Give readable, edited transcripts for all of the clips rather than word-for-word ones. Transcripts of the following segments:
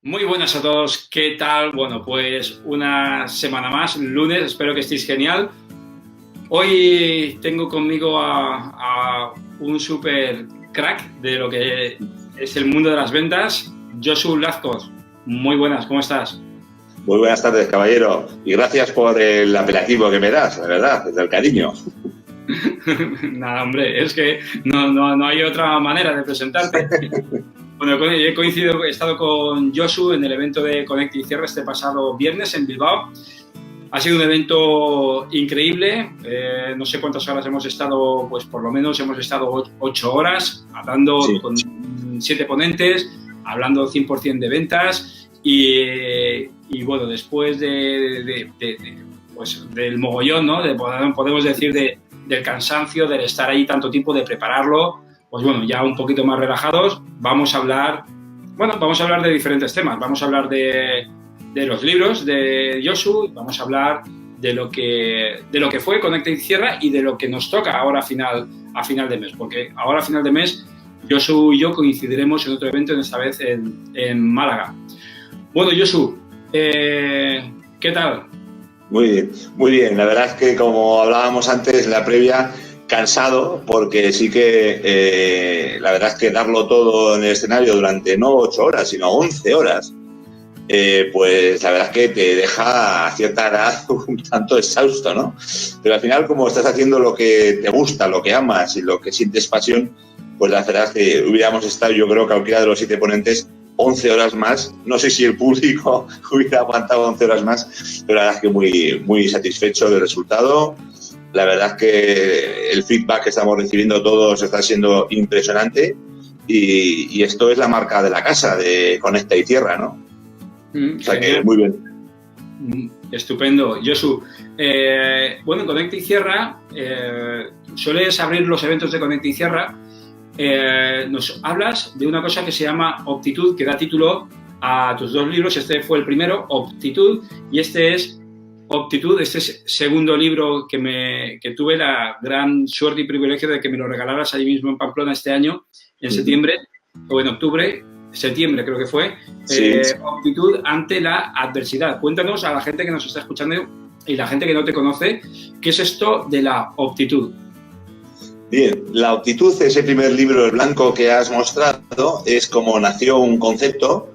Muy buenas a todos, ¿qué tal? Bueno, pues una semana más, lunes, espero que estéis genial. Hoy tengo conmigo a un super crack de lo que es el mundo de las ventas, Josu Lazcos. Muy buenas, ¿cómo estás? Muy buenas tardes, caballero, y gracias por el apelativo que me das, la verdad, desde el cariño. Nada, hombre, es que no hay otra manera de presentarte. Bueno, he estado con Josu en el evento de Conecta y Cierra este pasado viernes en Bilbao. Ha sido un evento increíble, no sé cuántas horas hemos estado, pues por lo menos hemos estado 8 horas hablando con 7 ponentes, hablando 100% de ventas y bueno, después pues del mogollón, ¿no? Podemos decir del cansancio, del estar ahí tanto tiempo, de prepararlo, pues bueno, ya un poquito más relajados, vamos a hablar de diferentes temas, vamos a hablar de los libros de Josu, vamos a hablar de lo que fue Conecta y Cierra y de lo que nos toca ahora a final de mes, porque ahora a final de mes Josu y yo coincidiremos en otro evento, en esta vez en Málaga. Bueno, Josu, ¿qué tal? Muy bien. La verdad es que, como hablábamos antes en la previa, cansado, porque sí que la verdad es que darlo todo en el escenario durante no 8 horas, sino 11 horas, pues la verdad es que te deja a cierta edad un tanto exhausto, ¿no? Pero al final, como estás haciendo lo que te gusta, lo que amas y lo que sientes pasión, pues la verdad es que hubiéramos estado, yo creo que cualquiera de los 7 ponentes, 11 horas más. No sé si el público hubiera aguantado 11 horas más, pero la verdad es que muy satisfecho del resultado. La verdad es que el feedback que estamos recibiendo todos está siendo impresionante y esto es la marca de la casa, de Conecta y Cierra, ¿no? O sea que muy bien. Estupendo. Josu, bueno, Conecta y Cierra, sueles abrir los eventos de Conecta y Cierra. Nos hablas de una cosa que se llama Optitud, que da título a tus 2 libros. Este fue el primero, Optitud, y este es Optitud. Este es el segundo libro que tuve la gran suerte y privilegio de que me lo regalaras allí mismo en Pamplona este año, en septiembre, o en septiembre creo que fue. Sí. Optitud ante la adversidad. Cuéntanos a la gente que nos está escuchando y la gente que no te conoce, ¿qué es esto de la optitud? Bien, la optitud, ese primer libro, el blanco que has mostrado, es como nació un concepto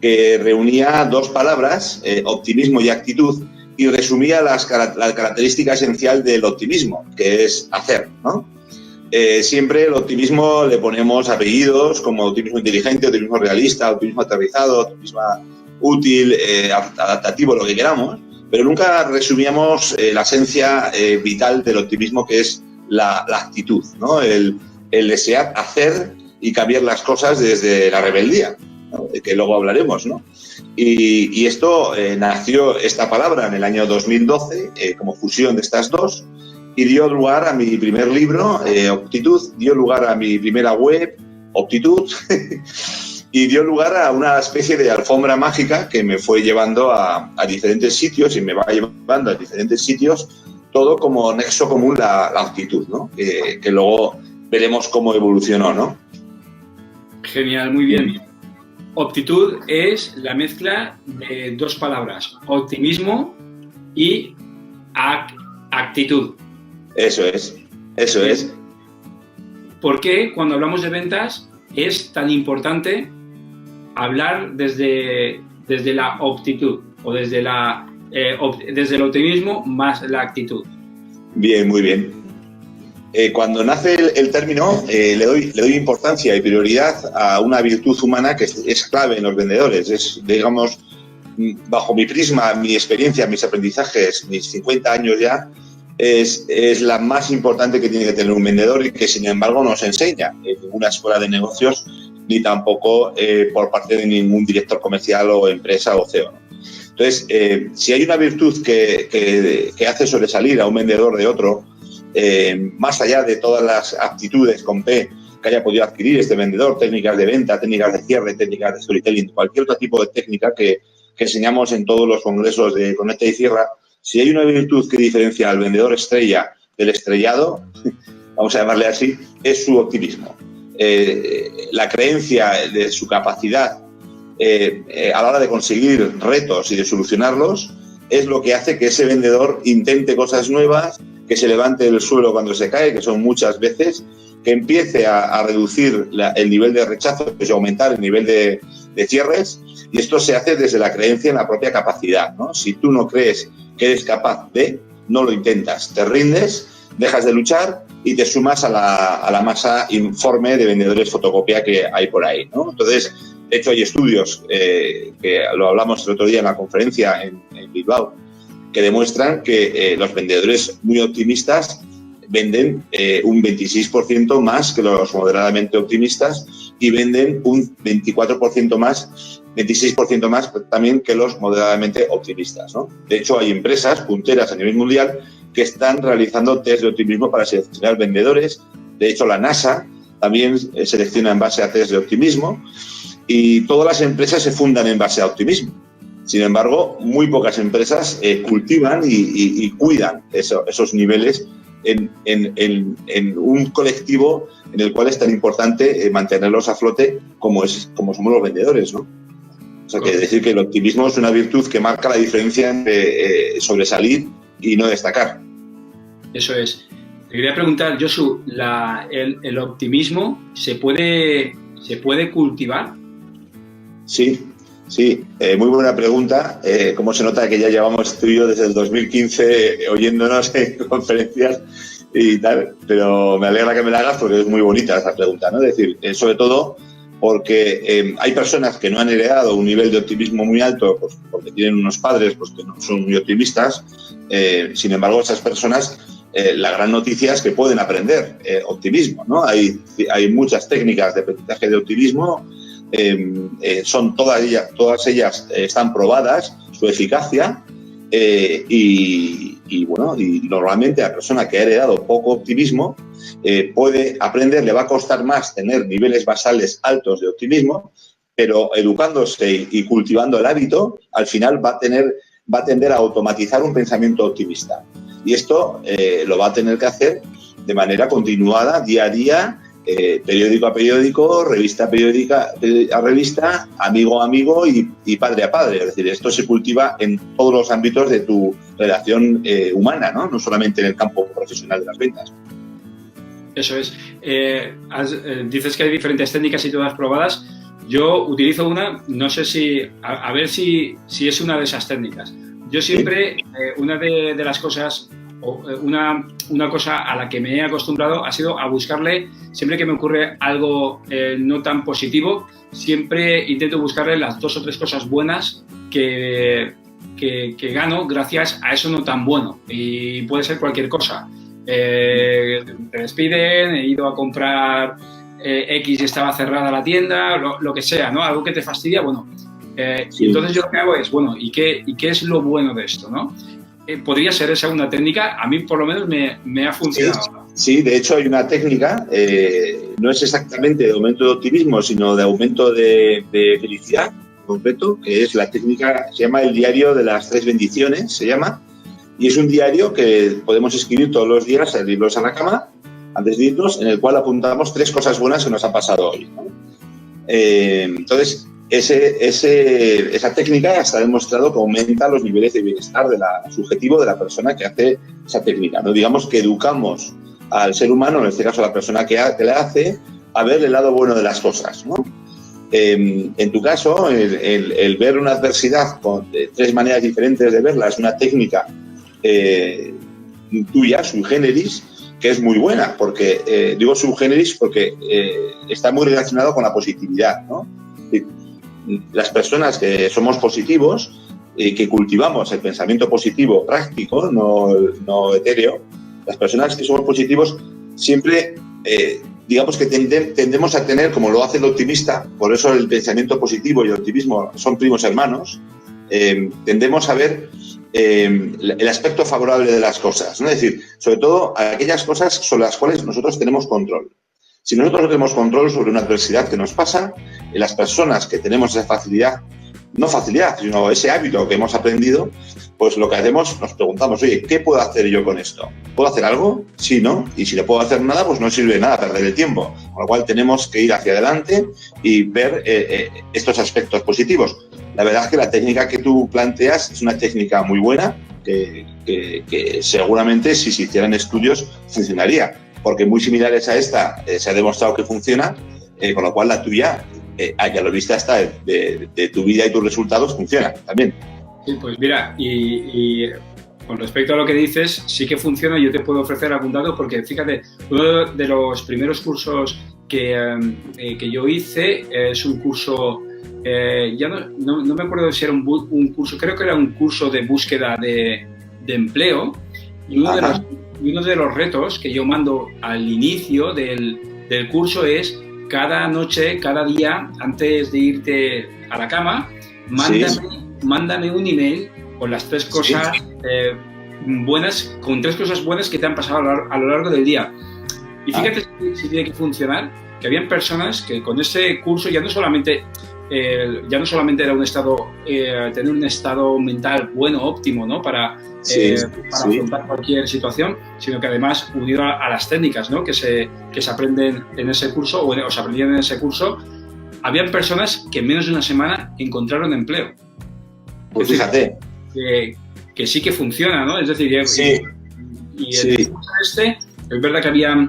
que reunía 2 palabras, optimismo y actitud, y resumía la característica esencial del optimismo, que es hacer, ¿no? Siempre el optimismo le ponemos apellidos como optimismo inteligente, optimismo realista, optimismo aterrizado, optimismo útil, adaptativo, lo que queramos, pero nunca resumíamos la esencia vital del optimismo, que es la actitud, ¿no? El desear hacer y cambiar las cosas desde la rebeldía, ¿no? Que luego hablaremos, ¿no? Y esto nació esta palabra en el año 2012 como fusión de estas 2 y dio lugar a mi primer libro, Optitud, dio lugar a mi primera web, Optitud, y dio lugar a una especie de alfombra mágica que me fue llevando a diferentes sitios y me va llevando a diferentes sitios, todo como nexo común la actitud, ¿no? Que luego veremos cómo evolucionó, ¿no? Genial, muy bien. Optitud es la mezcla de 2 palabras, optimismo y actitud. Eso es. ¿Por qué cuando hablamos de ventas es tan importante hablar desde la optitud o desde el optimismo más la actitud? Bien, muy bien. Cuando nace el término, le doy importancia y prioridad a una virtud humana que es clave en los vendedores. Es, digamos, bajo mi prisma, mi experiencia, mis aprendizajes, mis 50 años ya, es la más importante que tiene que tener un vendedor y que, sin embargo, no se enseña en ninguna escuela de negocios ni tampoco por parte de ningún director comercial o empresa o CEO, ¿no? Entonces, si hay una virtud que hace sobresalir a un vendedor de otro, más allá de todas las aptitudes con P que haya podido adquirir este vendedor, técnicas de venta, técnicas de cierre, técnicas de storytelling, cualquier otro tipo de técnica que enseñamos en todos los congresos de Conecta y Cierra, si hay una virtud que diferencia al vendedor estrella del estrellado, vamos a llamarle así, es su optimismo. La creencia de su capacidad a la hora de conseguir retos y de solucionarlos, es lo que hace que ese vendedor intente cosas nuevas, que se levante del suelo cuando se cae, que son muchas veces, que empiece a reducir el nivel de rechazo, que es aumentar el nivel de cierres, y esto se hace desde la creencia en la propia capacidad, ¿no? Si tú no crees que eres capaz de, no lo intentas, te rindes, dejas de luchar y te sumas a la masa informe de vendedores fotocopia que hay por ahí, ¿no? Entonces, de hecho, hay estudios que lo hablamos el otro día en la conferencia en Bilbao, que demuestran que los vendedores muy optimistas venden un 26% más que los moderadamente optimistas y venden un 24% más, 26% más también que los moderadamente optimistas, ¿no? De hecho, hay empresas punteras a nivel mundial que están realizando test de optimismo para seleccionar vendedores. De hecho, la NASA también selecciona en base a test de optimismo y todas las empresas se fundan en base a optimismo. Sin embargo, muy pocas empresas cultivan y cuidan esos niveles en un colectivo en el cual es tan importante mantenerlos a flote como somos los vendedores, ¿no? O sea, que decir que el optimismo es una virtud que marca la diferencia entre sobresalir y no destacar. Eso es. Te quería preguntar, Josu, ¿el optimismo se puede cultivar? Sí, muy buena pregunta. Como se nota que ya llevamos tú y yo desde el 2015 oyéndonos en conferencias y tal, pero me alegra que me la hagas porque es muy bonita esa pregunta, ¿no? Es decir, sobre todo porque hay personas que no han heredado un nivel de optimismo muy alto pues, porque tienen unos padres pues, que no son muy optimistas. Sin embargo, esas personas, la gran noticia es que pueden aprender optimismo, ¿no? Hay muchas técnicas de aprendizaje de optimismo. Son todas ellas están probadas, su eficacia, y normalmente la persona que ha heredado poco optimismo puede aprender, le va a costar más tener niveles basales altos de optimismo, pero educándose y cultivando el hábito, al final va a tender a automatizar un pensamiento optimista. Y esto lo va a tener que hacer de manera continuada, día a día, periódico a periódico, revista a revista, amigo a amigo y padre a padre. Es decir, esto se cultiva en todos los ámbitos de tu relación humana, ¿no? No solamente en el campo profesional de las ventas. Eso es. Dices que hay diferentes técnicas y todas probadas. Yo utilizo una, no sé si, a ver si es una de esas técnicas. Yo siempre, una de las cosas, una cosa a la que me he acostumbrado ha sido a buscarle, siempre que me ocurre algo no tan positivo, siempre intento buscarle las 2 o 3 cosas buenas que gano gracias a eso no tan bueno. Y puede ser cualquier cosa. Te despiden, he ido a comprar X y estaba cerrada la tienda, lo que sea, ¿no? Algo que te fastidia, bueno. Sí. Entonces yo lo que hago es, bueno, ¿y qué es lo bueno de esto, no? ¿Podría ser esa una técnica? A mí, por lo menos, me ha funcionado. Sí, de hecho hay una técnica, no es exactamente de aumento de optimismo, sino de aumento de felicidad, en concreto, que es la técnica, se llama el diario de las 3 bendiciones, se llama, y es un diario que podemos escribir todos los días al irnos a la cama, antes de irnos, en el cual apuntamos 3 cosas buenas que nos han pasado hoy, ¿no? Entonces, esa técnica está demostrado que aumenta los niveles de bienestar subjetivo de la persona que hace esa técnica, ¿no? Digamos que educamos al ser humano, en este caso a la persona que la hace, a ver el lado bueno de las cosas, ¿no? En tu caso, el ver una adversidad con 3 maneras diferentes de verla es una técnica tuya, sui generis, que es muy buena, porque digo sui generis porque está muy relacionado con la positividad, ¿no? Las personas que somos positivos y que cultivamos el pensamiento positivo práctico, no etéreo, las personas que somos positivos siempre, digamos que tendemos a tener, como lo hace el optimista, por eso el pensamiento positivo y el optimismo son primos hermanos, tendemos a ver el aspecto favorable de las cosas, ¿no? Es decir, sobre todo aquellas cosas sobre las cuales nosotros tenemos control. Si nosotros no tenemos control sobre una adversidad que nos pasa, las personas que tenemos esa facilidad, no facilidad, sino ese hábito que hemos aprendido, pues lo que hacemos, nos preguntamos, oye, ¿qué puedo hacer yo con esto? ¿Puedo hacer algo? Sí, ¿no? Y si no puedo hacer nada, pues no sirve de nada perder el tiempo. Con lo cual tenemos que ir hacia adelante y ver estos aspectos positivos. La verdad es que la técnica que tú planteas es una técnica muy buena, que seguramente si se hicieran estudios funcionaría, porque muy similares a esta se ha demostrado que funciona, con lo cual la tuya, ya lo viste hasta de tu vida y tus resultados, funciona también. Sí, pues mira, y con respecto a lo que dices, sí que funciona. Yo te puedo ofrecer algún dato porque, fíjate, uno de los primeros cursos que yo hice es un curso, ya no me acuerdo si era un curso, creo que era un curso de búsqueda de empleo, y uno de los retos que yo mando al inicio del curso es cada noche, cada día, antes de irte a la cama, mándame un email con las 3 cosas buenas, con 3 cosas buenas que te han pasado a lo largo del día. Y fíjate si tiene que funcionar, que habían personas que con ese curso ya no solamente era un estado, tener un estado mental bueno, óptimo, ¿no? Para afrontar cualquier situación, sino que además, unido a las técnicas, ¿no? que se aprenden en ese curso, o se aprendían en ese curso, habían personas que en menos de una semana encontraron empleo. Pues fíjate. Que sí que funciona, ¿no? Es decir, es verdad que había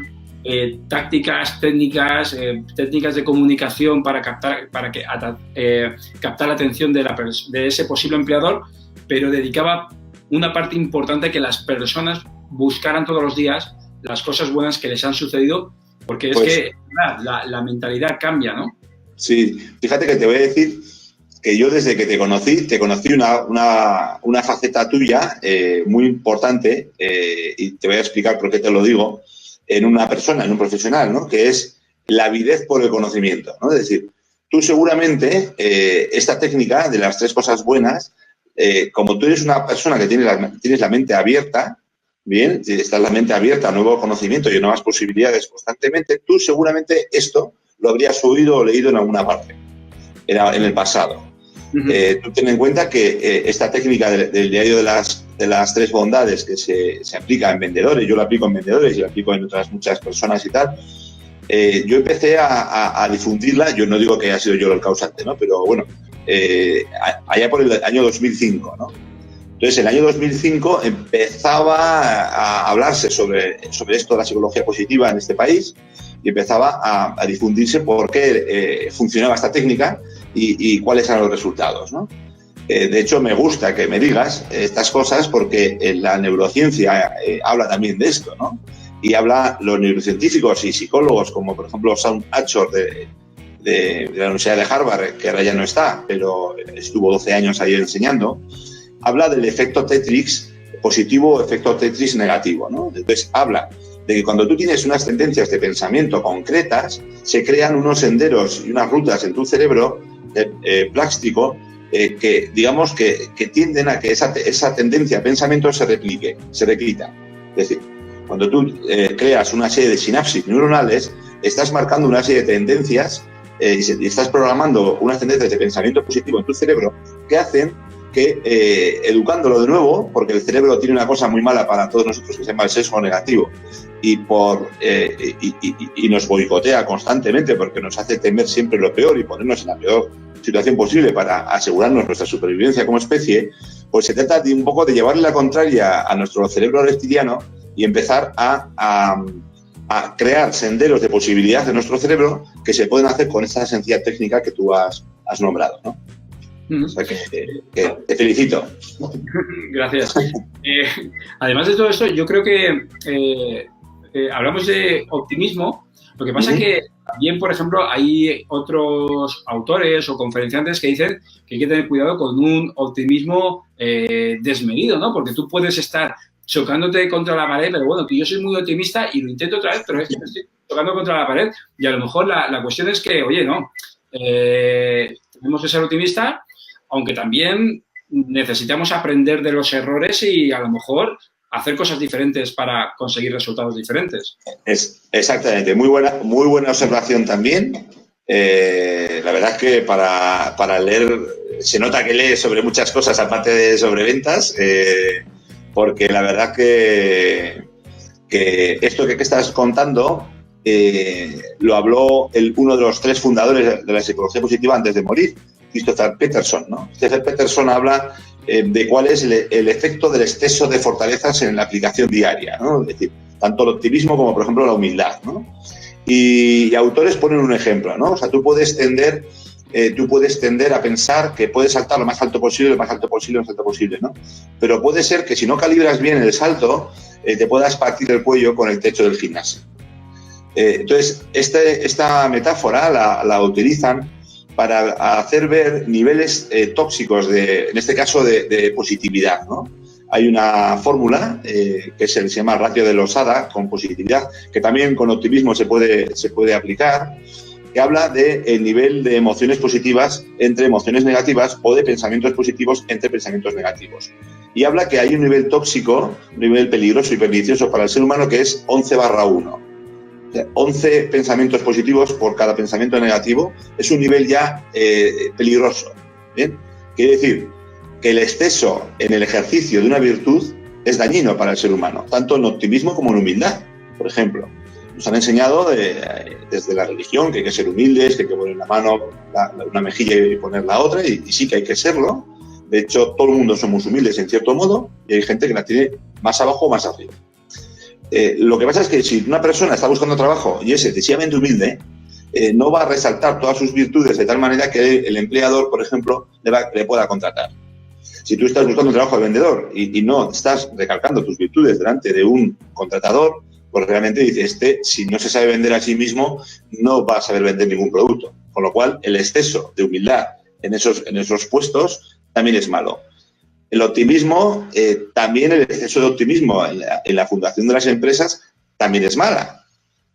tácticas, técnicas de comunicación para captar la atención de ese posible empleador, pero dedicaba una parte importante a que las personas buscaran todos los días las cosas buenas que les han sucedido, porque es que la mentalidad cambia, ¿no? Sí, fíjate que te voy a decir que yo desde que te conocí una faceta tuya muy importante, y te voy a explicar por qué te lo digo, en una persona, en un profesional, ¿no? Que es la avidez por el conocimiento, ¿no? Es decir, tú seguramente esta técnica de las 3 cosas buenas, como tú eres una persona que tienes la mente abierta, bien, estás la mente abierta a nuevo conocimiento y a nuevas posibilidades constantemente, tú seguramente esto lo habrías oído o leído en alguna parte, en el pasado. Tú ten en cuenta que esta técnica del diario de las 3 bondades que se aplica en vendedores, yo la aplico en vendedores y la aplico en otras muchas personas y tal, yo empecé a difundirla. Yo no digo que haya sido yo el causante, ¿no? Pero bueno, allá por el año 2005, ¿no? Entonces, en el año 2005 empezaba a hablarse sobre esto de la psicología positiva en este país, y empezaba a difundirse por qué funcionaba esta técnica y cuáles eran los resultados, ¿no? De hecho, me gusta que me digas estas cosas porque la neurociencia habla también de esto, ¿no? Y habla los neurocientíficos y psicólogos, como por ejemplo Sam Achor de la Universidad de Harvard, que ahora ya no está, pero estuvo 12 años ahí enseñando, habla del efecto Tetris positivo o efecto Tetris negativo, ¿no? Entonces, habla de que cuando tú tienes unas tendencias de pensamiento concretas, se crean unos senderos y unas rutas en tu cerebro plástico que, digamos, que tienden a que esa tendencia de pensamiento se repita. Es decir, cuando tú creas una serie de sinapsis neuronales, estás marcando una serie de tendencias y estás programando unas tendencias de pensamiento positivo en tu cerebro que hacen que, educándolo de nuevo, porque el cerebro tiene una cosa muy mala para todos nosotros que se llama el sesgo negativo, y nos boicotea constantemente porque nos hace temer siempre lo peor y ponernos en la peor situación posible para asegurarnos nuestra supervivencia como especie, pues se trata de un poco de llevarle la contraria a nuestro cerebro reptiliano y empezar a crear senderos de posibilidad de nuestro cerebro que se pueden hacer con esta sencilla técnica que tú has nombrado, ¿no? O sea que te felicito. Gracias. Además de todo esto, yo creo que hablamos de optimismo. Lo que pasa es que también, por ejemplo, hay otros autores o conferenciantes que dicen que hay que tener cuidado con un optimismo desmedido, ¿no? Porque tú puedes estar chocándote contra la pared, pero bueno, que yo soy muy optimista y lo intento otra vez, pero es que me estoy chocando contra la pared, y a lo mejor la cuestión es que, oye, no, tenemos que ser optimistas, aunque también necesitamos aprender de los errores y a lo mejor hacer cosas diferentes para conseguir resultados diferentes. Exactamente, muy buena observación también. La verdad es que para leer, se nota que lees sobre muchas cosas aparte de sobre ventas, porque la verdad que esto que estás contando lo habló uno de los 3 fundadores de la psicología positiva antes de morir, Christopher Peterson, ¿no? Christopher Peterson habla de cuál es el efecto del exceso de fortalezas en la aplicación diaria, ¿no? Es decir, tanto el optimismo como, por ejemplo, la humildad, ¿no? Y autores ponen un ejemplo, ¿no? O sea, tú puedes tender a pensar que puedes saltar lo más alto posible, lo más alto posible, lo más alto posible, ¿no? Pero puede ser que si no calibras bien el salto, te puedas partir el cuello con el techo del gimnasio. Entonces, esta metáfora la utilizan para hacer ver niveles tóxicos, en este caso, de positividad, ¿no? Hay una fórmula que se llama ratio de Losada con positividad, que también con optimismo se puede aplicar, que habla del nivel de emociones positivas entre emociones negativas o de pensamientos positivos entre pensamientos negativos. Y habla que hay un nivel tóxico, un nivel peligroso y pernicioso para el ser humano que es 11/1. 11 pensamientos positivos por cada pensamiento negativo es un nivel ya peligroso. ¿Bien? Quiere decir que el exceso en el ejercicio de una virtud es dañino para el ser humano, tanto en optimismo como en humildad. Por ejemplo, nos han enseñado desde la religión que hay que ser humildes, que hay que poner una mejilla y poner la otra, y sí que hay que serlo. De hecho, todo el mundo somos humildes en cierto modo, y hay gente que la tiene más abajo o más arriba. Lo que pasa es que si una persona está buscando trabajo y es excesivamente humilde, no va a resaltar todas sus virtudes de tal manera que el empleador, por ejemplo, le pueda contratar. Si tú estás buscando un trabajo de vendedor y no estás recalcando tus virtudes delante de un contratador, pues realmente dice, si no se sabe vender a sí mismo, no va a saber vender ningún producto. Con lo cual, el exceso de humildad en esos puestos también es malo. El optimismo, también el exceso de optimismo en la fundación de las empresas también es mala.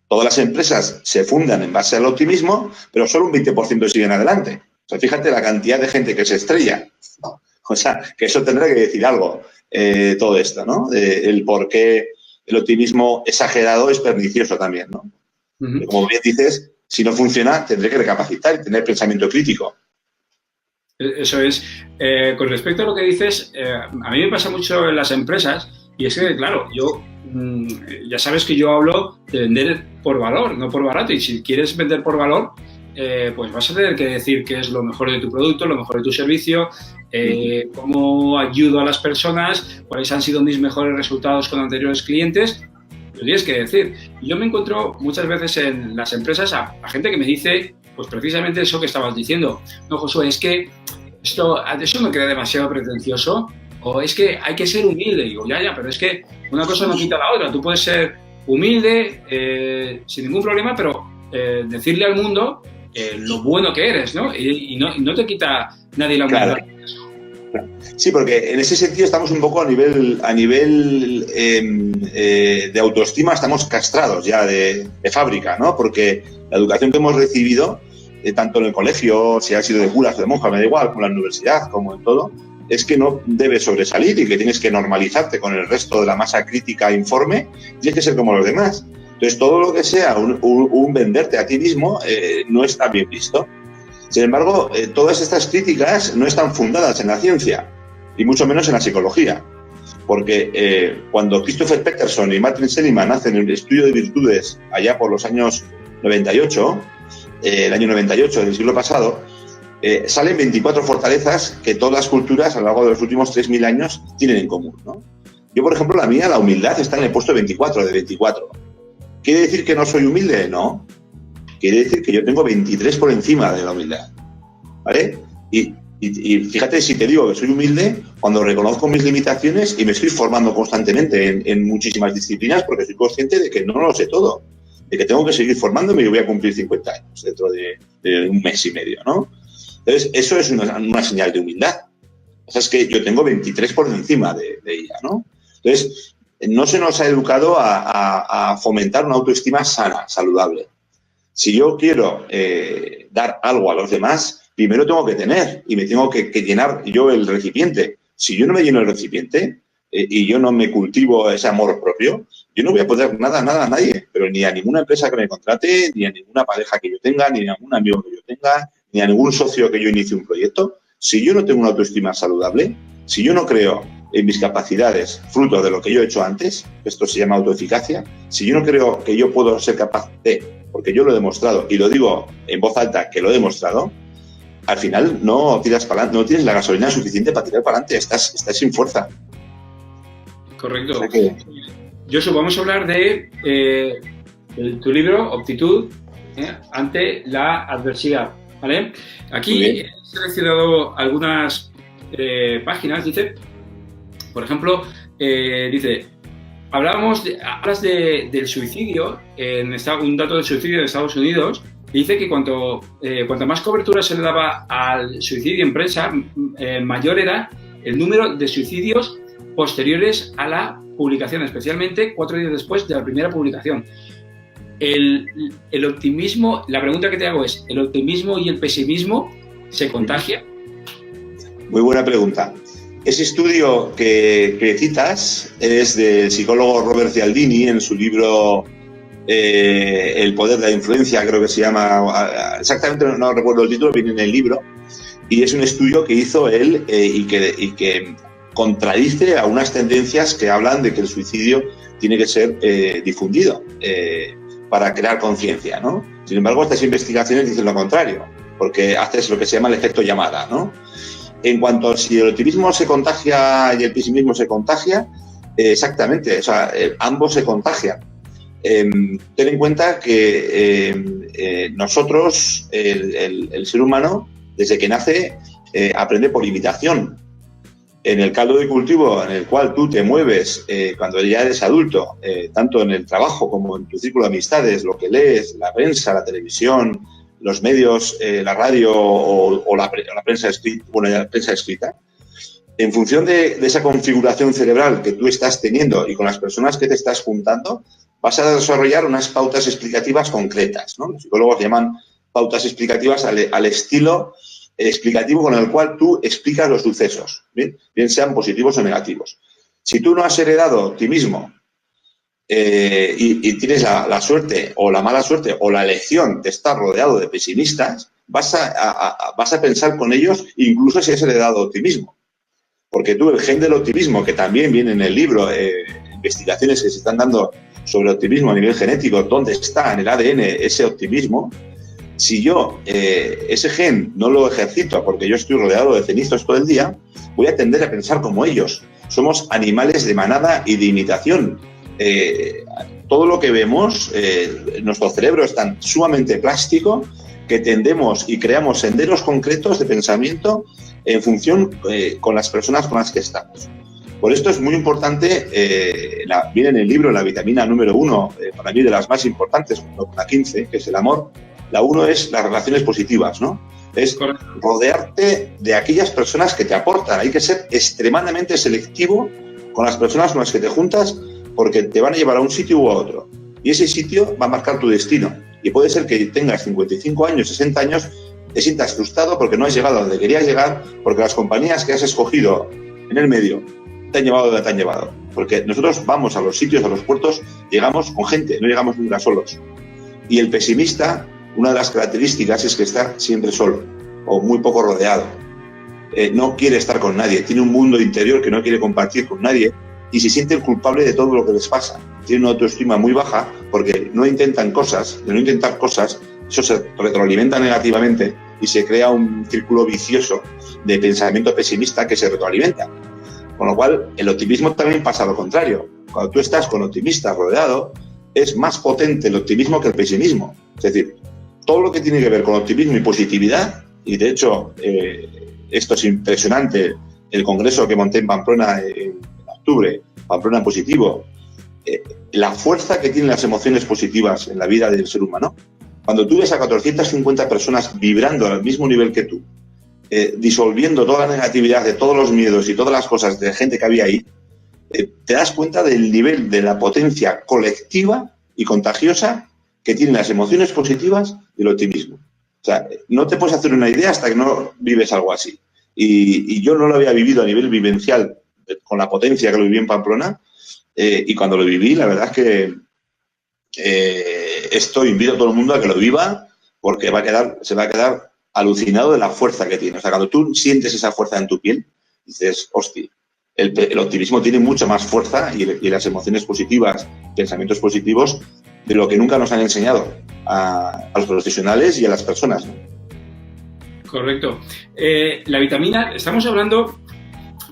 Todas las empresas se fundan en base al optimismo, pero solo un 20% siguen adelante. O sea, fíjate la cantidad de gente que se estrella. O sea, que eso tendrá que decir algo, todo esto, ¿no? El por qué el optimismo exagerado es pernicioso también, ¿no? Uh-huh. Como bien dices, si no funciona, tendré que recapacitar y tener pensamiento crítico. Eso es. Con respecto a lo que dices, a mí me pasa mucho en las empresas, y es que, claro, ya sabes que yo hablo de vender por valor, no por barato, y si quieres vender por valor, pues vas a tener que decir qué es lo mejor de tu producto, lo mejor de tu servicio, cómo ayudo a las personas, cuáles han sido mis mejores resultados con anteriores clientes. Lo tienes que decir. Yo me encuentro muchas veces en las empresas a gente que me dice, pues precisamente eso que estabas diciendo. No, Josué, es que eso me queda demasiado pretencioso, o es que hay que ser humilde. Y digo, ya, pero es que una cosa no quita la otra. Tú puedes ser humilde sin ningún problema, pero decirle al mundo lo bueno que eres, ¿no? Y no te quita nadie la humildad. Claro. Sí, porque en ese sentido estamos un poco a nivel de autoestima, estamos castrados ya de fábrica, ¿no? Porque la educación que hemos recibido, tanto en el colegio, si ha sido de curas o de monjas, me da igual, como en la universidad, como en todo, es que no debes sobresalir y que tienes que normalizarte con el resto de la masa crítica informe, tienes que ser como los demás. Entonces, todo lo que sea un venderte a ti mismo no está bien visto. Sin embargo, todas estas críticas no están fundadas en la ciencia, y mucho menos en la psicología. Porque cuando Christopher Peterson y Martin Seligman hacen el estudio de virtudes allá por los años 98, el año 98 del siglo pasado, salen 24 fortalezas que todas las culturas a lo largo de los últimos 3.000 años tienen en común, ¿no? Yo, por ejemplo, la mía, la humildad, está en el puesto 24 de 24. ¿Quiere decir que no soy humilde? No. Quiere decir que yo tengo 23 por encima de la humildad, ¿vale? Y fíjate, si te digo que soy humilde, cuando reconozco mis limitaciones y me estoy formando constantemente en muchísimas disciplinas, porque soy consciente de que no lo sé todo, de que tengo que seguir formándome y voy a cumplir 50 años dentro de un mes y medio, ¿no? Entonces, eso es una señal de humildad. O sea, es que yo tengo 23 por encima de ella, ¿no? Entonces, no se nos ha educado a fomentar una autoestima sana, saludable. Si yo quiero dar algo a los demás, primero tengo que tener y me tengo que llenar yo el recipiente. Si yo no me lleno el recipiente y yo no me cultivo ese amor propio, yo no voy a poder nada a nadie, pero ni a ninguna empresa que me contrate, ni a ninguna pareja que yo tenga, ni a ningún amigo que yo tenga, ni a ningún socio que yo inicie un proyecto. Si yo no tengo una autoestima saludable, si yo no creo en mis capacidades, fruto de lo que yo he hecho antes, esto se llama autoeficacia, si yo no creo que yo puedo ser capaz de, porque yo lo he demostrado, y lo digo en voz alta que lo he demostrado, al final no tiras para adelante, no tienes la gasolina suficiente para tirar para adelante, estás sin fuerza. Correcto. O sea que... Josu, vamos a hablar de tu libro, Optitud, ante la adversidad, ¿vale? Aquí he seleccionado algunas páginas, dice, por ejemplo, dice, hablas del suicidio, un dato del suicidio en Estados Unidos, dice que cuanto más cobertura se le daba al suicidio en prensa, mayor era el número de suicidios posteriores a la publicación, especialmente 4 días después de la primera publicación. El optimismo, la pregunta que te hago es, ¿el optimismo y el pesimismo se contagian? Muy buena pregunta. Ese estudio que citas es del psicólogo Robert Cialdini en su libro El poder de la influencia, creo que se llama, exactamente no recuerdo el título, viene en el libro, y es un estudio que hizo él y que contradice a unas tendencias que hablan de que el suicidio tiene que ser difundido para crear conciencia, ¿no? Sin embargo, estas investigaciones dicen lo contrario, porque haces lo que se llama el efecto llamada, ¿no? En cuanto a si el optimismo se contagia y el pesimismo se contagia, exactamente, o sea, ambos se contagian. Ten en cuenta que nosotros, el ser humano, desde que nace, aprende por imitación. En el caldo de cultivo en el cual tú te mueves cuando ya eres adulto, tanto en el trabajo como en tu círculo de amistades, lo que lees, la prensa, la televisión, los medios, la radio o la prensa escrita, la prensa escrita, en función de esa configuración cerebral que tú estás teniendo y con las personas que te estás juntando, vas a desarrollar unas pautas explicativas concretas, ¿no? Los psicólogos llaman pautas explicativas al estilo explicativo con el cual tú explicas los sucesos, bien sean positivos o negativos. Si tú no has heredado optimismo y tienes la suerte o la mala suerte o la elección de estar rodeado de pesimistas, vas a pensar con ellos incluso si has heredado optimismo. Porque tú, el gen del optimismo, que también viene en el libro, investigaciones que se están dando sobre optimismo a nivel genético, ¿dónde está en el ADN ese optimismo? Si yo ese gen no lo ejercito porque yo estoy rodeado de cenizos todo el día, voy a tender a pensar como ellos. Somos animales de manada y de imitación. Todo lo que vemos, nuestro cerebro es tan sumamente plástico que tendemos y creamos senderos concretos de pensamiento en función con las personas con las que estamos. Por esto es muy importante, viene en el libro la vitamina número 1, para mí de las más importantes, junto con la 15, que es el amor. La 1 es las relaciones positivas, ¿no? Es rodearte de aquellas personas que te aportan. Hay que ser extremadamente selectivo con las personas con las que te juntas porque te van a llevar a un sitio u a otro. Y ese sitio va a marcar tu destino. Y puede ser que tengas 55 años, 60 años, te sientas frustrado porque no has llegado a donde querías llegar, porque las compañías que has escogido en el medio te han llevado donde te han llevado. Porque nosotros vamos a los sitios, a los puertos, llegamos con gente, no llegamos nunca solos. Y el pesimista, una de las características es que está siempre solo o muy poco rodeado. No quiere estar con nadie, tiene un mundo interior que no quiere compartir con nadie y se siente el culpable de todo lo que les pasa. Tiene una autoestima muy baja porque no intentan cosas, de no intentar cosas, eso se retroalimenta negativamente y se crea un círculo vicioso de pensamiento pesimista que se retroalimenta. Con lo cual, el optimismo también pasa lo contrario. Cuando tú estás con optimistas rodeado, es más potente el optimismo que el pesimismo. Es decir, todo lo que tiene que ver con optimismo y positividad, y de hecho, esto es impresionante, el congreso que monté en Pamplona en octubre, Pamplona en positivo, la fuerza que tienen las emociones positivas en la vida del ser humano. Cuando tú ves a 450 personas vibrando al mismo nivel que tú, disolviendo toda la negatividad de todos los miedos y todas las cosas de gente que había ahí, te das cuenta del nivel de la potencia colectiva y contagiosa que tienen las emociones positivas y el optimismo. O sea, no te puedes hacer una idea hasta que no vives algo así. Y yo no lo había vivido a nivel vivencial con la potencia que lo viví en Pamplona, y cuando lo viví, la verdad es que invito a todo el mundo a que lo viva porque se va a quedar alucinado de la fuerza que tiene. O sea, cuando tú sientes esa fuerza en tu piel, dices, hostia, el optimismo tiene mucha más fuerza y las emociones positivas, pensamientos positivos, de lo que nunca nos han enseñado a los profesionales y a las personas, ¿no? Correcto. La vitamina, estamos hablando,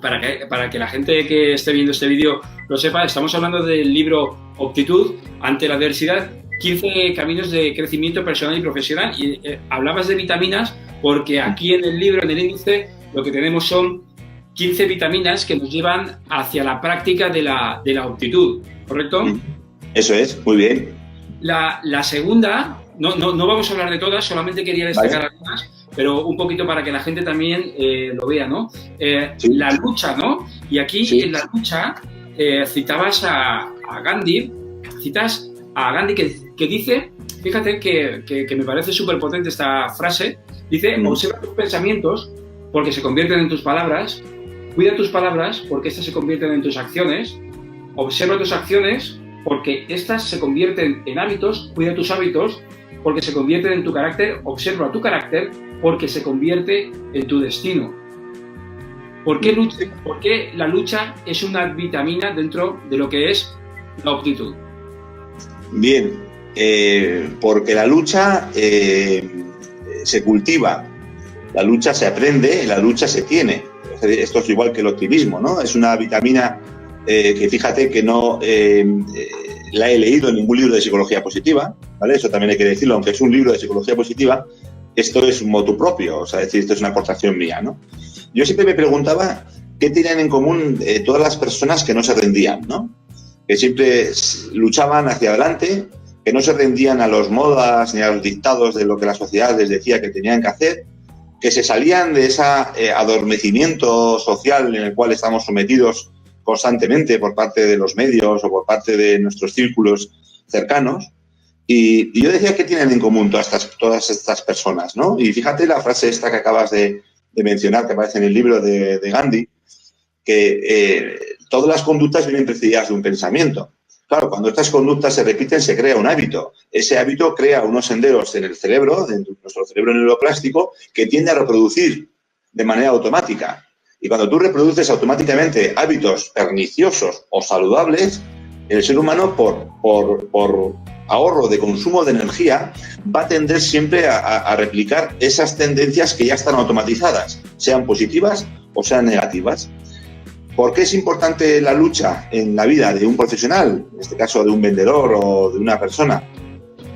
para que la gente que esté viendo este vídeo lo sepa, estamos hablando del libro Optitud ante la adversidad, 15 caminos de crecimiento personal y profesional. Y hablabas de vitaminas porque aquí en el libro, en el índice, lo que tenemos son 15 vitaminas que nos llevan hacia la práctica de la optitud, ¿correcto? Eso es, muy bien. La segunda, no vamos a hablar de todas, solamente quería destacar algunas, pero un poquito para que la gente también lo vea, ¿no? Sí. La lucha, ¿no? Y aquí sí, en la lucha citabas a Gandhi, citas a Gandhi que dice, fíjate que me parece súper potente esta frase, dice, observa tus pensamientos porque se convierten en tus palabras, cuida tus palabras porque estas se convierten en tus acciones, observa tus acciones porque estas se convierten en hábitos, cuida tus hábitos porque se convierten en tu carácter, observa tu carácter porque se convierte en tu destino. ¿Por qué la lucha es una vitamina dentro de lo que es la optitud? Bien, porque la lucha se cultiva, la lucha se aprende, la lucha se tiene. Esto es igual que el optimismo, ¿no? Es una vitamina que fíjate que no la he leído en ningún libro de psicología positiva, ¿vale? Eso también hay que decirlo, aunque es un libro de psicología positiva, esto es un motu propio, o sea, es decir, esto es una aportación mía, ¿no? Yo siempre me preguntaba qué tenían en común todas las personas que no se rendían, ¿no? Que siempre luchaban hacia adelante, que no se rendían a los modas ni a los dictados de lo que la sociedad les decía que tenían que hacer, que se salían de ese adormecimiento social en el cual estamos sometidos constantemente por parte de los medios o por parte de nuestros círculos cercanos. Y yo decía, ¿qué tienen en común todas estas personas, ¿no? Y fíjate la frase esta que acabas de mencionar, que aparece en el libro de Gandhi, que todas las conductas vienen precedidas de un pensamiento. Claro, cuando estas conductas se repiten, se crea un hábito. Ese hábito crea unos senderos en el cerebro, en nuestro cerebro neuroplástico, que tiende a reproducir de manera automática. Y cuando tú reproduces automáticamente hábitos perniciosos o saludables, el ser humano, por ahorro de consumo de energía, va a tender siempre a replicar esas tendencias que ya están automatizadas, sean positivas o sean negativas. ¿Por qué es importante la lucha en la vida de un profesional, en este caso de un vendedor o de una persona?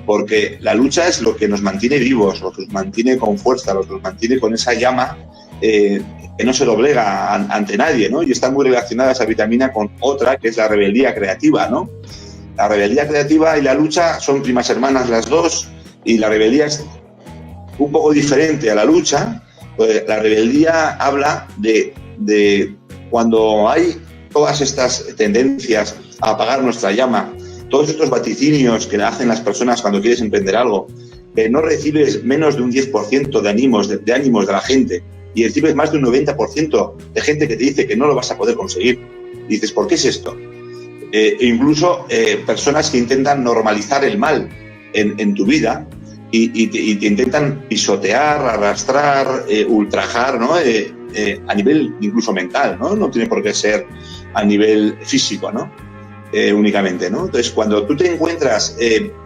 Porque la lucha es lo que nos mantiene vivos, lo que nos mantiene con fuerza, lo que nos mantiene con esa llama que no se doblega ante nadie, ¿no? Y está muy relacionada esa vitamina con otra, que es la rebeldía creativa, ¿no? La rebeldía creativa y la lucha son primas hermanas las dos, y la rebeldía es un poco diferente a la lucha. Pues la rebeldía habla de cuando hay todas estas tendencias a apagar nuestra llama, todos estos vaticinios que hacen las personas cuando quieres emprender algo, que no recibes menos de un 10% de ánimos de la gente y recibes más de un 90% de gente que te dice que no lo vas a poder conseguir. Y dices, ¿por qué es esto? Incluso personas que intentan normalizar el mal en tu vida y te intentan pisotear, arrastrar, ultrajar, ¿no? A nivel incluso mental, ¿no? No tiene por qué ser a nivel físico, ¿no? Únicamente, ¿no? Entonces, cuando tú te encuentras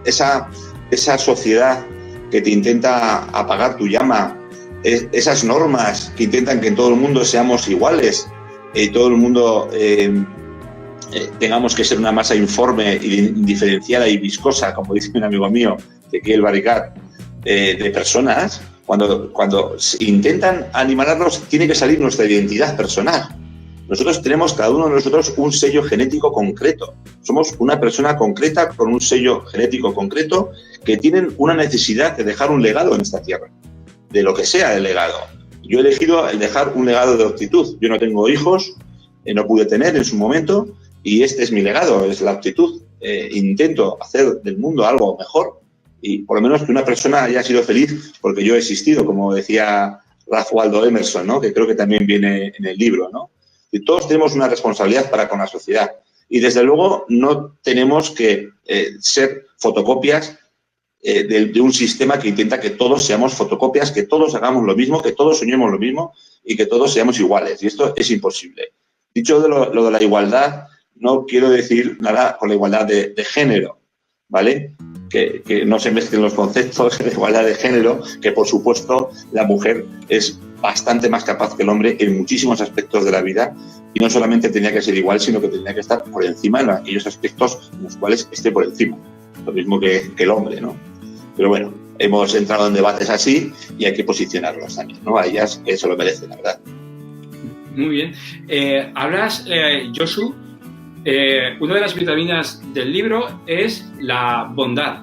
esa sociedad que te intenta apagar tu llama, esas normas que intentan que en todo el mundo seamos iguales y todo el mundo tengamos que ser una masa informe, indiferenciada y viscosa, como dice un amigo mío, Ezequiel Baricat, de personas, cuando intentan animarnos, tiene que salir nuestra identidad personal. Nosotros tenemos, cada uno de nosotros, un sello genético concreto. Somos una persona concreta con un sello genético concreto que tienen una necesidad de dejar un legado en esta tierra, de lo que sea el legado. Yo he elegido el dejar un legado de aptitud. Yo no tengo hijos, no pude tener en su momento, y este es mi legado, es la aptitud. Intento hacer del mundo algo mejor y por lo menos que una persona haya sido feliz porque yo he existido, como decía Ralph Waldo Emerson, ¿no? Que creo que también viene en el libro, ¿no? Y todos tenemos una responsabilidad para con la sociedad y desde luego no tenemos que ser fotocopias de un sistema que intenta que todos seamos fotocopias, que todos hagamos lo mismo, que todos soñemos lo mismo y que todos seamos iguales. Y esto es imposible. Dicho lo de la igualdad, no quiero decir nada con la igualdad de género, ¿vale? Que no se mezclen los conceptos de igualdad de género, que por supuesto la mujer es bastante más capaz que el hombre en muchísimos aspectos de la vida, y no solamente tenía que ser igual, sino que tenía que estar por encima en aquellos aspectos en los cuales esté por encima, lo mismo que el hombre, ¿no? Pero bueno, hemos entrado en debates así y hay que posicionarlos también, ¿no? A ellas se lo merecen, la verdad. Muy bien. Hablas, Josu, una de las vitaminas del libro es la bondad,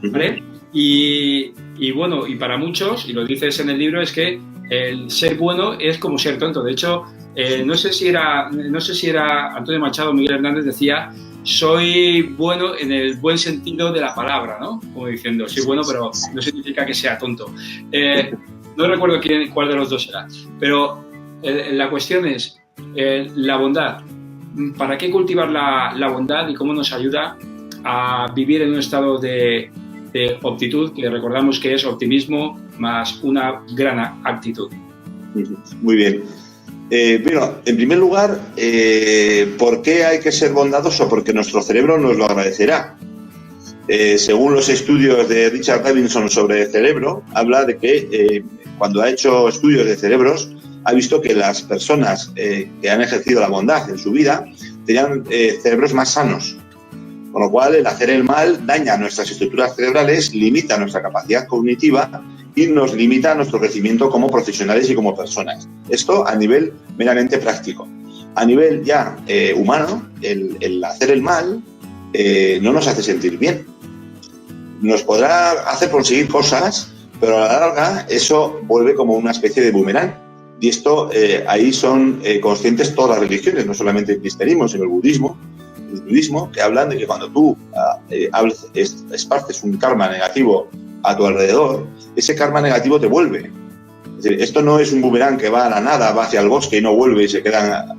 ¿vale? Y bueno, y para muchos, y lo dices en el libro, es que el ser bueno es como ser tonto. De hecho, no sé si era Antonio Machado o Miguel Hernández, decía: soy bueno en el buen sentido de la palabra, ¿no? Como diciendo, soy bueno, pero no significa que sea tonto. No recuerdo cuál de los dos era, pero la cuestión es la bondad. ¿Para qué cultivar la bondad y cómo nos ayuda a vivir en un estado de optitud, que recordamos que es optimismo más una gran actitud? Muy bien. Bueno, en primer lugar, ¿por qué hay que ser bondadoso? Porque nuestro cerebro nos lo agradecerá. Según los estudios de Richard Davidson sobre el cerebro, habla de que cuando ha hecho estudios de cerebros, ha visto que las personas que han ejercido la bondad en su vida tenían cerebros más sanos. Con lo cual, el hacer el mal daña nuestras estructuras cerebrales, limita nuestra capacidad cognitiva y nos limita nuestro crecimiento como profesionales y como personas. Esto a nivel meramente práctico. A nivel ya humano, el hacer el mal no nos hace sentir bien. Nos podrá hacer conseguir cosas, pero a la larga eso vuelve como una especie de boomerang. Y esto ahí son conscientes todas las religiones, no solamente el cristianismo, sino el budismo, que hablan de que cuando tú esparces un karma negativo a tu alrededor, ese karma negativo te vuelve. Es decir, esto no es un boomerang que va a la nada, va hacia el bosque y no vuelve y se queda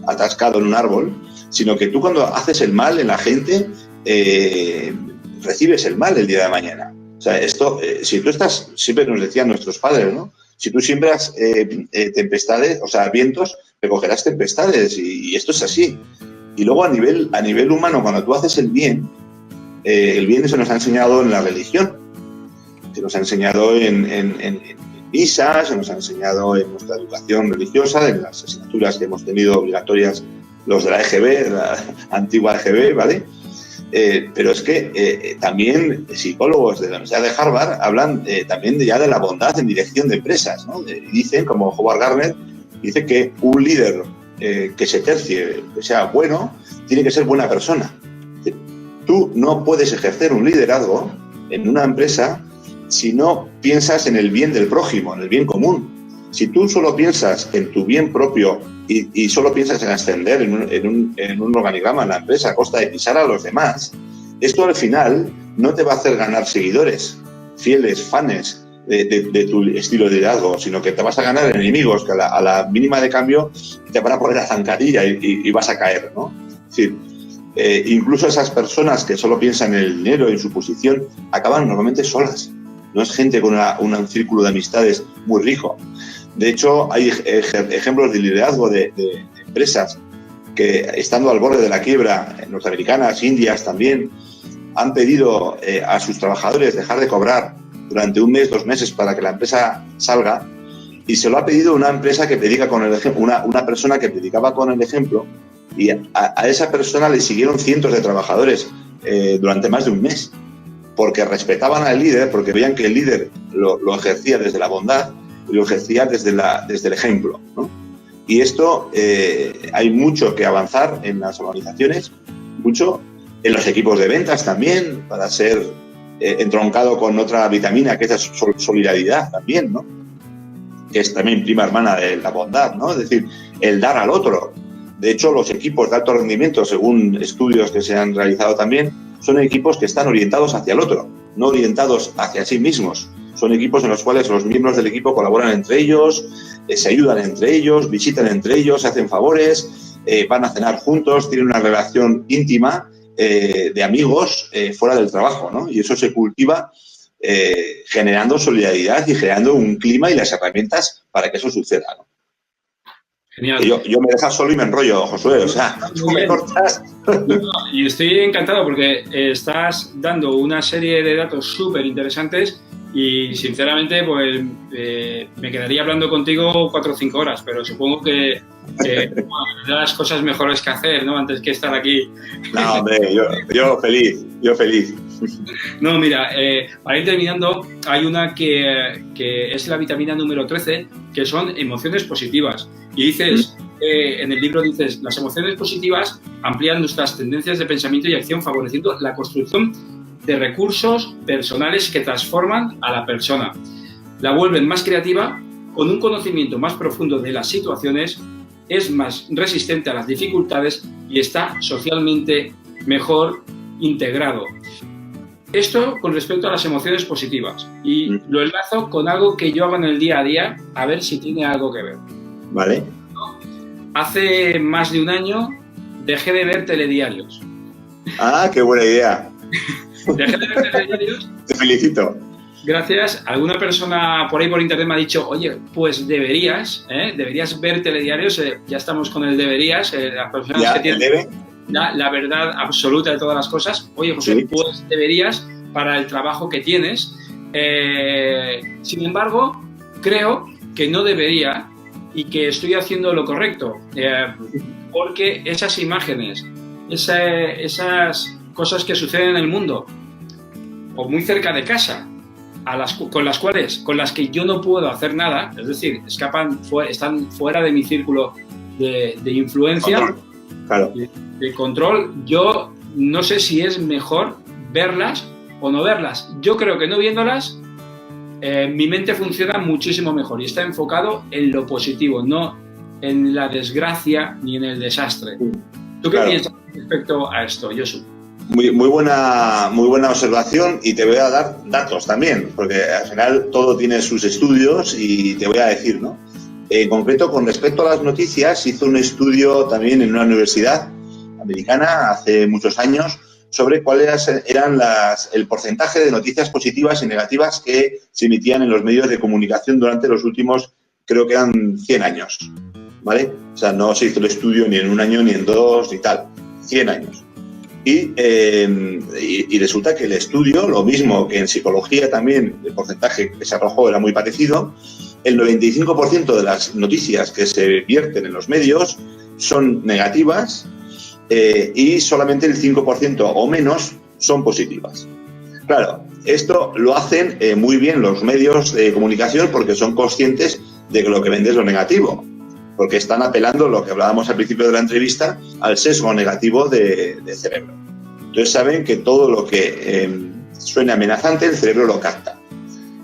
atascado en un árbol, sino que tú cuando haces el mal en la gente, recibes el mal el día de mañana. O sea, esto, si tú estás, siempre nos decían nuestros padres, ¿no? Si tú siembras tempestades, o sea, vientos, recogerás tempestades, y esto es así. Y luego a nivel humano, cuando tú haces el bien se nos ha enseñado en la religión, se nos ha enseñado en misa, se nos ha enseñado en nuestra educación religiosa, en las asignaturas que hemos tenido obligatorias los de la EGB, la antigua EGB, ¿vale? Pero es que también psicólogos de la Universidad de Harvard hablan también ya de la bondad en dirección de empresas, ¿no? Dicen, como Howard Gardner, dice que un líder que se tercie, que sea bueno, tiene que ser buena persona. Tú no puedes ejercer un liderazgo en una empresa si no piensas en el bien del prójimo, en el bien común. Si tú solo piensas en tu bien propio y solo piensas en ascender en un organigrama en la empresa a costa de pisar a los demás, esto al final no te va a hacer ganar seguidores, fieles, fans de tu estilo de liderazgo, sino que te vas a ganar enemigos que a la mínima de cambio te van a poner a zancadilla y vas a caer, ¿no? Es decir, incluso esas personas que solo piensan en el dinero y en su posición acaban normalmente solas. No es gente con un círculo de amistades muy rico. De hecho, hay ejemplos de liderazgo de empresas que, estando al borde de la quiebra, norteamericanas, indias también, han pedido a sus trabajadores dejar de cobrar durante un mes, 2 meses para que la empresa salga, y se lo ha pedido una empresa que predica con el ejemplo, una persona que predicaba con el ejemplo, y a esa persona le siguieron cientos de trabajadores durante más de un mes, porque respetaban al líder, porque veían que el líder lo ejercía desde la bondad y lo ejercía desde el ejemplo, ¿no? Y esto hay mucho que avanzar en las organizaciones, mucho en los equipos de ventas también, para ser entroncado con otra vitamina que es la solidaridad también, ¿no? Que es también prima hermana de la bondad, ¿no? Es decir, el dar al otro. De hecho, los equipos de alto rendimiento, según estudios que se han realizado también, son equipos que están orientados hacia el otro, no orientados hacia sí mismos. Son equipos en los cuales los miembros del equipo colaboran entre ellos, se ayudan entre ellos, visitan entre ellos, se hacen favores, van a cenar juntos, tienen una relación íntima de amigos fuera del trabajo, ¿no? Y eso se cultiva generando solidaridad y generando un clima y las herramientas para que eso suceda, ¿no? Genial. Yo me dejas solo y me enrollo, Josué, o sea, tú me cortas. No, y estoy encantado porque estás dando una serie de datos súper interesantes y sinceramente pues me quedaría hablando contigo 4 o 5 horas, pero supongo que bueno, las cosas mejores que hacer, ¿no? Antes que estar aquí. No, hombre, yo feliz. No, mira, para ir terminando, hay una que es la vitamina número 13, que son emociones positivas. Y dices, en el libro dices, las emociones positivas amplían nuestras tendencias de pensamiento y acción, favoreciendo la construcción de recursos personales que transforman a la persona. La vuelven más creativa, con un conocimiento más profundo de las situaciones, es más resistente a las dificultades y está socialmente mejor integrado. Esto con respecto a las emociones positivas. Y lo enlazo con algo que yo hago en el día a día, a ver si tiene algo que ver. Vale. Hace más de un año dejé de ver telediarios. Ah, qué buena idea. Dejé de ver telediarios. Te felicito. Gracias. Alguna persona por ahí por internet me ha dicho, oye, pues deberías ver telediarios. Ya estamos con el deberías. Las personas ¿Ya, que tienen debe? la verdad absoluta de todas las cosas. Oye, José, sí, pues deberías para el trabajo que tienes. Sin embargo, creo que no debería y que estoy haciendo lo correcto. Porque esas imágenes, esas cosas que suceden en el mundo o muy cerca de casa, con las que yo no puedo hacer nada, es decir, están fuera de mi círculo de influencia, claro, de control, yo no sé si es mejor verlas o no verlas. Yo creo que no viéndolas, mi mente funciona muchísimo mejor y está enfocado en lo positivo, no en la desgracia ni en el desastre. ¿Tú qué piensas respecto a esto, Josu? Muy buena observación, y te voy a dar datos también, porque al final todo tiene sus estudios y te voy a decir, ¿no? En concreto, con respecto a las noticias, hizo un estudio también en una universidad americana hace muchos años sobre cuáles eran el porcentaje de noticias positivas y negativas que se emitían en los medios de comunicación durante los últimos, creo que eran 100 años, ¿vale? O sea, no se hizo el estudio ni en un año, ni en dos, ni tal, 100 años. Y resulta que el estudio, lo mismo que en psicología también, el porcentaje que se arrojó era muy parecido. El 95% de las noticias que se vierten en los medios son negativas y solamente el 5% o menos son positivas. Claro, esto lo hacen muy bien los medios de comunicación porque son conscientes de que lo que vende es lo negativo, porque están apelando, lo que hablábamos al principio de la entrevista, al sesgo negativo de cerebro. Entonces saben que todo lo que suene amenazante, el cerebro lo capta.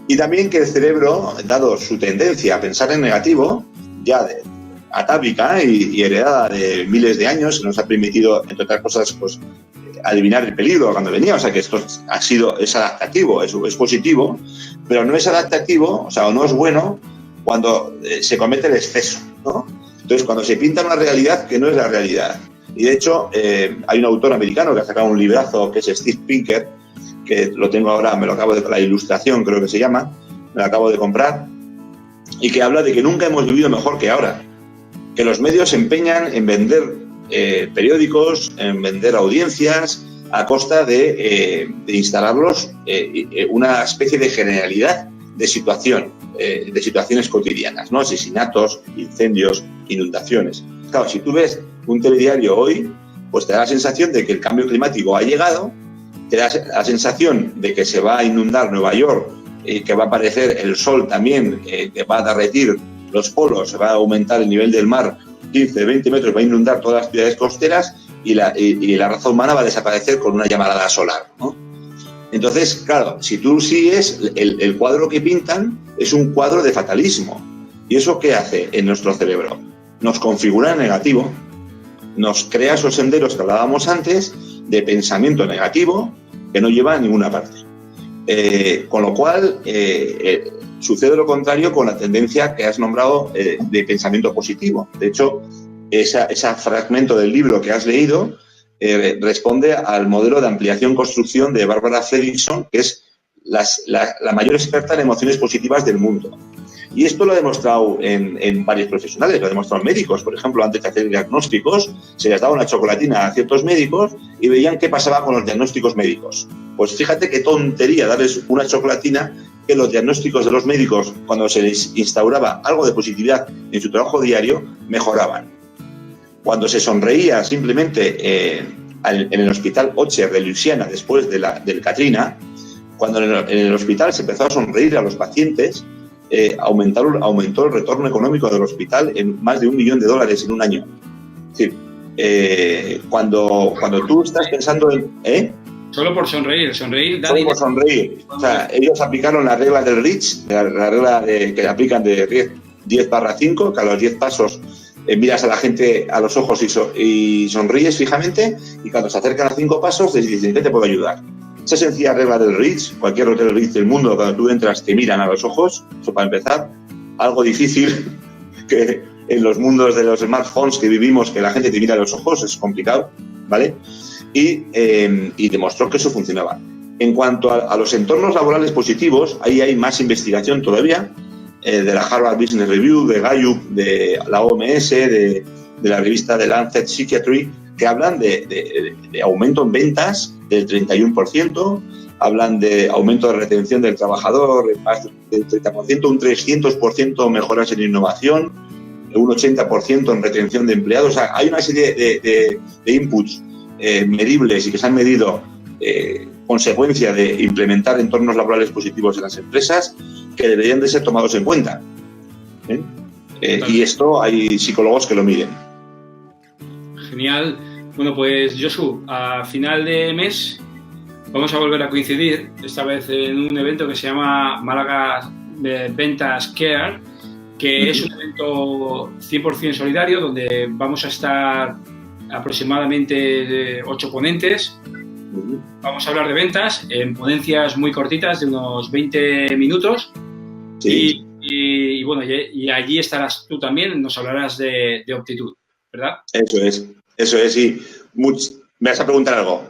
Y también que el cerebro, dado su tendencia a pensar en negativo, ya atávica y heredada de miles de años, que nos ha permitido, entre otras cosas, pues, adivinar el peligro cuando venía. O sea que esto es adaptativo, es positivo, pero no es adaptativo, o sea, o no es bueno cuando se comete el exceso, ¿no? Entonces, cuando se pinta una realidad que no es la realidad. Y, de hecho, hay un autor americano que ha sacado un librazo que es Steve Pinker, que lo tengo ahora, me lo acabo de... La ilustración, creo que se llama, me lo acabo de comprar, y que habla de que nunca hemos vivido mejor que ahora. Que los medios se empeñan en vender periódicos, en vender audiencias, a costa de instalarlos una especie de generalidad de situaciones cotidianas, ¿no? Asesinatos, incendios, inundaciones. Claro, si tú ves un telediario hoy, pues te da la sensación de que el cambio climático ha llegado, te da la sensación de que se va a inundar Nueva York, que va a aparecer el sol también, que va a derretir los polos, se va a aumentar el nivel del mar 15, 20 metros, va a inundar todas las ciudades costeras y la raza humana va a desaparecer con una llamarada solar, ¿no? Entonces, claro, si tú sigues, el cuadro que pintan es un cuadro de fatalismo. ¿Y eso qué hace en nuestro cerebro? Nos configura en negativo, nos crea esos senderos que hablábamos antes de pensamiento negativo que no lleva a ninguna parte. Con lo cual, sucede lo contrario con la tendencia que has nombrado de pensamiento positivo. De hecho, ese fragmento del libro que has leído responde al modelo de ampliación-construcción de Barbara Fredrickson, que es la mayor experta en emociones positivas del mundo. Y esto lo he demostrado en varios profesionales, lo he demostrado en médicos. Por ejemplo, antes de hacer diagnósticos, se les daba una chocolatina a ciertos médicos y veían qué pasaba con los diagnósticos médicos. Pues fíjate qué tontería darles una chocolatina, que los diagnósticos de los médicos, cuando se les instauraba algo de positividad en su trabajo diario, mejoraban. Cuando se sonreía simplemente en el hospital Ocher de Luisiana después del Katrina, cuando en el hospital se empezó a sonreír a los pacientes, aumentó el retorno económico del hospital en más de $1 millón en un año. Es decir, cuando tú estás pensando en... Solo por sonreír, Solo por sonreír. O sea, ellos aplicaron la regla del REACH, la regla que aplican de 10/5, que a los 10 pasos miras a la gente a los ojos y sonríes fijamente, y cuando se acercan a 5 pasos, les dicen, ¿qué te puedo ayudar? Esa sencilla regla del REACH, cualquier hotel REACH del mundo, cuando tú entras te miran a los ojos, eso para empezar, algo difícil que en los mundos de los smartphones que vivimos, que la gente te mira a los ojos, es complicado, ¿vale? Y demostró que eso funcionaba. En cuanto a los entornos laborales positivos, ahí hay más investigación todavía, de la Harvard Business Review, de Gallup, de la OMS, de la revista The Lancet Psychiatry, que hablan de aumento en ventas del 31%, hablan de aumento de retención del trabajador más del 30%, un 300% mejoras en innovación, un 80% en retención de empleados. O sea, hay una serie de inputs medibles y que se han medido consecuencia de implementar entornos laborales positivos en las empresas que deberían de ser tomados en cuenta. Y esto hay psicólogos que lo miden. Genial. Bueno, pues Josu, a final de mes vamos a volver a coincidir, esta vez en un evento que se llama Málaga Ventas Care, que es un evento 100% solidario, donde vamos a estar aproximadamente 8 ponentes. Vamos a hablar de ventas en ponencias muy cortitas, de unos 20 minutos. Sí. Y bueno, y allí estarás tú también, nos hablarás de Optitud, ¿verdad? Eso es, y ¿me vas a preguntar algo?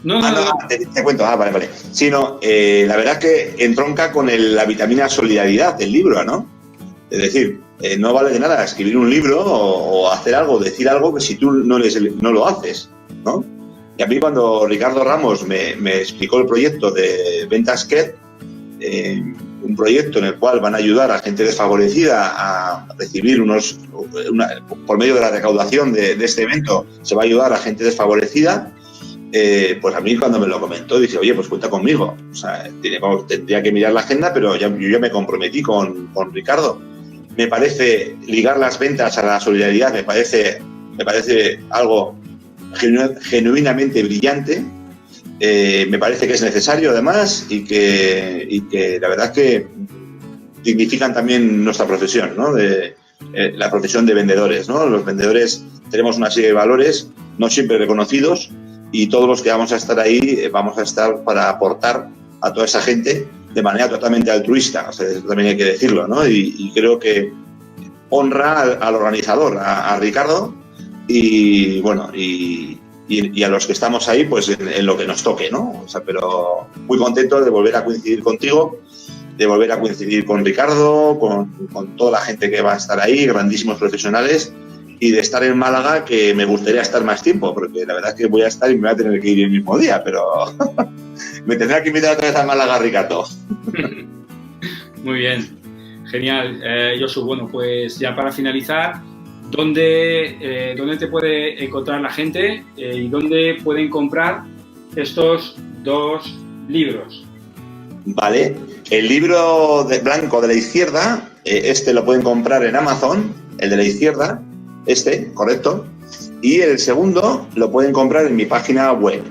No. Te cuento, vale. Sí, no, la verdad es que entronca con la vitamina solidaridad del libro, ¿no? Es decir, no vale de nada escribir un libro o hacer algo, decir algo que si tú no lo haces, ¿no? Y a mí cuando Ricardo Ramos me explicó el proyecto de Ventas Care, un proyecto en el cual van a ayudar a gente desfavorecida a recibir por medio de la recaudación de este evento, se va a ayudar a gente desfavorecida, pues a mí cuando me lo comentó dije, oye, pues cuenta conmigo. O sea, tendría que mirar la agenda, pero yo ya me comprometí con Ricardo. Me parece ligar las ventas a la solidaridad, me parece algo genuinamente brillante. Me parece que es necesario además y que la verdad es que dignifican también nuestra profesión, ¿no? La profesión de vendedores, ¿no? Los vendedores tenemos una serie de valores no siempre reconocidos y todos los que vamos a estar ahí vamos a estar para aportar a toda esa gente de manera totalmente altruista. O sea, eso también hay que decirlo, ¿no? Y creo que honra al organizador, a Ricardo, y bueno, y a los que estamos ahí, pues en lo que nos toque, ¿no? O sea, pero muy contento de volver a coincidir contigo, de volver a coincidir con Ricardo, con toda la gente que va a estar ahí, grandísimos profesionales, y de estar en Málaga, que me gustaría estar más tiempo, porque la verdad es que voy a estar y me voy a tener que ir el mismo día, pero me tendrá que invitar otra vez a Málaga, Ricardo. Muy bien, genial. Josu, bueno, pues ya para finalizar, ¿dónde te puede encontrar la gente y dónde pueden comprar estos 2 libros? Vale, el libro blanco de la izquierda, lo pueden comprar en Amazon, el de la izquierda, correcto, y el segundo lo pueden comprar en mi página web,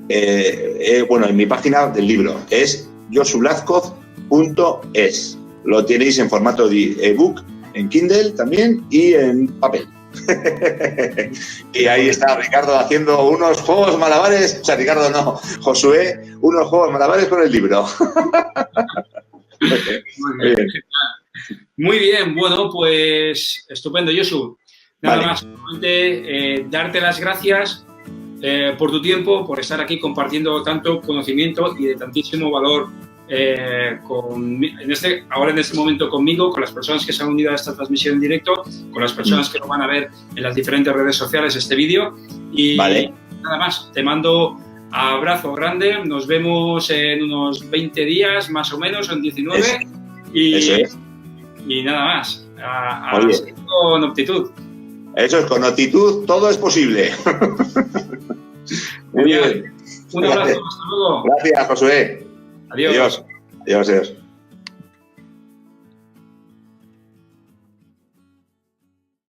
en mi página del libro, es josulazcoz.es. Lo tenéis en formato de ebook, en Kindle también y en papel. Y ahí está Ricardo haciendo unos juegos malabares, o sea, Ricardo no, Josué, unos juegos malabares con el libro. Muy bien, bueno, pues estupendo, Josu. Nada vale. más, darte las gracias por tu tiempo, por estar aquí compartiendo tanto conocimiento y de tantísimo valor ahora en este momento conmigo, con las personas que se han unido a esta transmisión en directo, con las personas que lo van a ver en las diferentes redes sociales este vídeo. Y vale. Nada más, te mando abrazo grande, nos vemos en unos 20 días más o menos, en 19. Eso es. Y nada más, seguir con optitud. Eso es, con actitud todo es posible. Muy bien. Un abrazo, hasta luego. Gracias, Josué. Adiós. Adiós. Adiós.